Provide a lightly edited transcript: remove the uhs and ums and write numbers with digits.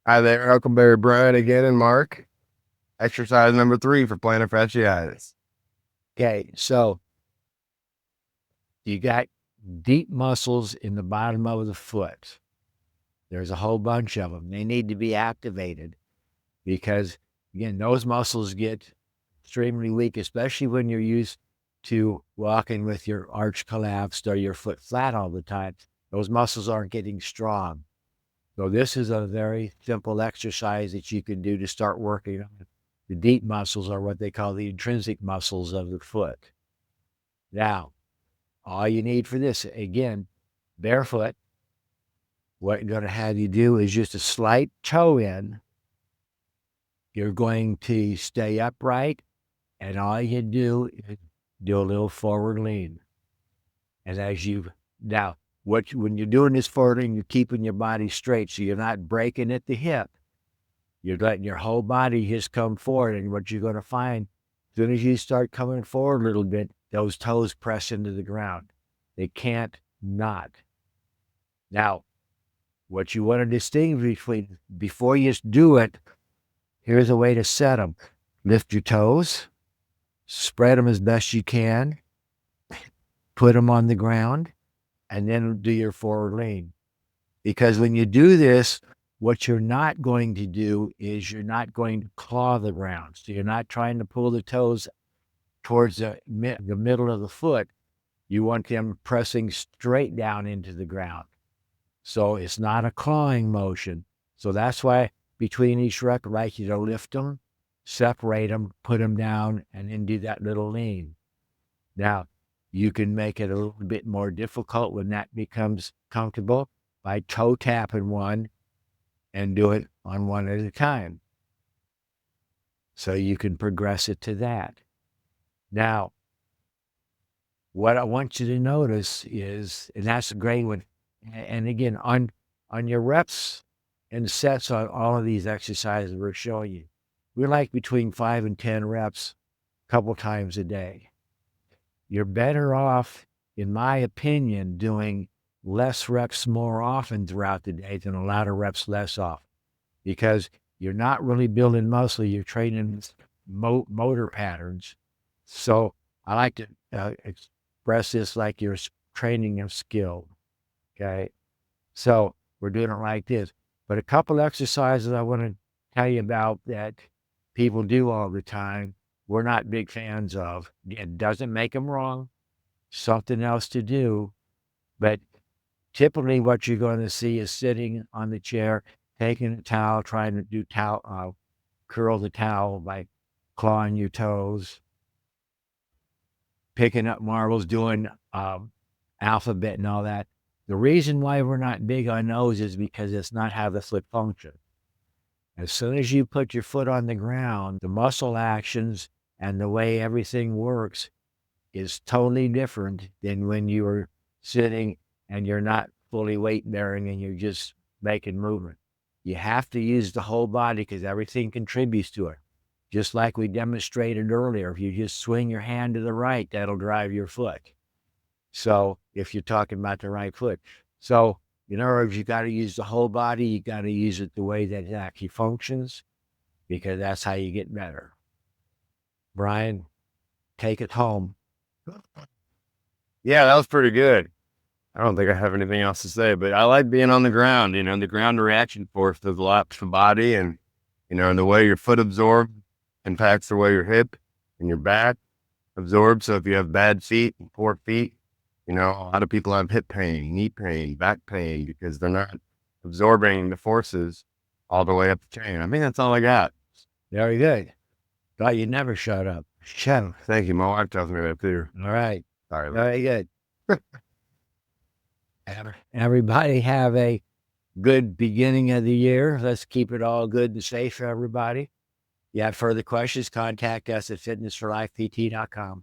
Hi there, Huckleberry Brian again and Mark. Exercise number 3 for plantar fasciitis. Okay, so you got deep muscles in the bottom of the foot. There's a whole bunch of them. They need to be activated because, again, those muscles get extremely weak, especially when you're used to walking with your arch collapsed or your foot flat all the time. Those muscles aren't getting strong. So, this is a very simple exercise that you can do to start working on. The deep muscles are what they call the intrinsic muscles of the foot. Now, all you need for this, again, barefoot, what you're going to have you do is just a slight toe in. You're going to stay upright, and all you do is do a little forward lean. And now, when you're doing this forward lean, you're keeping your body straight, so you're not breaking at the hip. You're letting your whole body just come forward, and what you're going to find, as soon as you start coming forward a little bit, those toes press into the ground. They can't not. Now, what you want to distinguish between, before you do it, here's a way to set them. Lift your toes, spread them as best you can, put them on the ground, and then do your forward lean. Because when you do this, what you're not going to do is you're not going to claw the ground. So you're not trying to pull the toes towards the middle of the foot. You want them pressing straight down into the ground. So it's not a clawing motion. So that's why between each rep, I'd like you to lift them, separate them, put them down, and then do that little lean. Now, you can make it a little bit more difficult when that becomes comfortable by toe tapping one and do it on one at a time. So you can progress it to that. Now, what I want you to notice is, and that's a great one, and again, on your reps and sets on all of these exercises we're showing you, we like between 5 and 10 reps a couple times a day. You're better off, in my opinion, doing less reps more often throughout the day than a lot of reps less often, because you're not really building muscle, you're training motor patterns. So I like to express this like you're training a skill. Okay. So we're doing it like this. But a couple exercises I want to tell you about that people do all the time, we're not big fans of. It doesn't make them wrong, something else to do. But typically what you're going to see is sitting on the chair, taking a towel, trying to do curl the towel by clawing your toes, picking up marbles, doing alphabet and all that. The reason why we're not big on those is because it's not how the foot functions. As soon as you put your foot on the ground, the muscle actions and the way everything works is totally different than when you are sitting and you're not fully weight bearing and you're just making movement. You have to use the whole body because everything contributes to it. Just like we demonstrated earlier, if you just swing your hand to the right, that'll drive your foot. So if you're talking about the right foot. So in other words, you got to use the whole body. You got to use it the way that it actually functions because that's how you get better. Brian, take it home. Yeah, that was pretty good. I don't think I have anything else to say, but I like being on the ground. The ground reaction force does a lot to the body, and the way your foot absorbs impacts the way your hip and your back absorb. So if you have bad feet, poor feet, a lot of people have hip pain, knee pain, back pain because they're not absorbing the forces all the way up the chain. I mean, that's all I got. Very good. Thought you'd never shut up. Shut up. Thank you. My wife tells me that too. All right. Sorry. Very good. Everybody have a good beginning of the year. Let's keep it all good and safe for everybody. If you have further questions, contact us at fitness4lifept.com.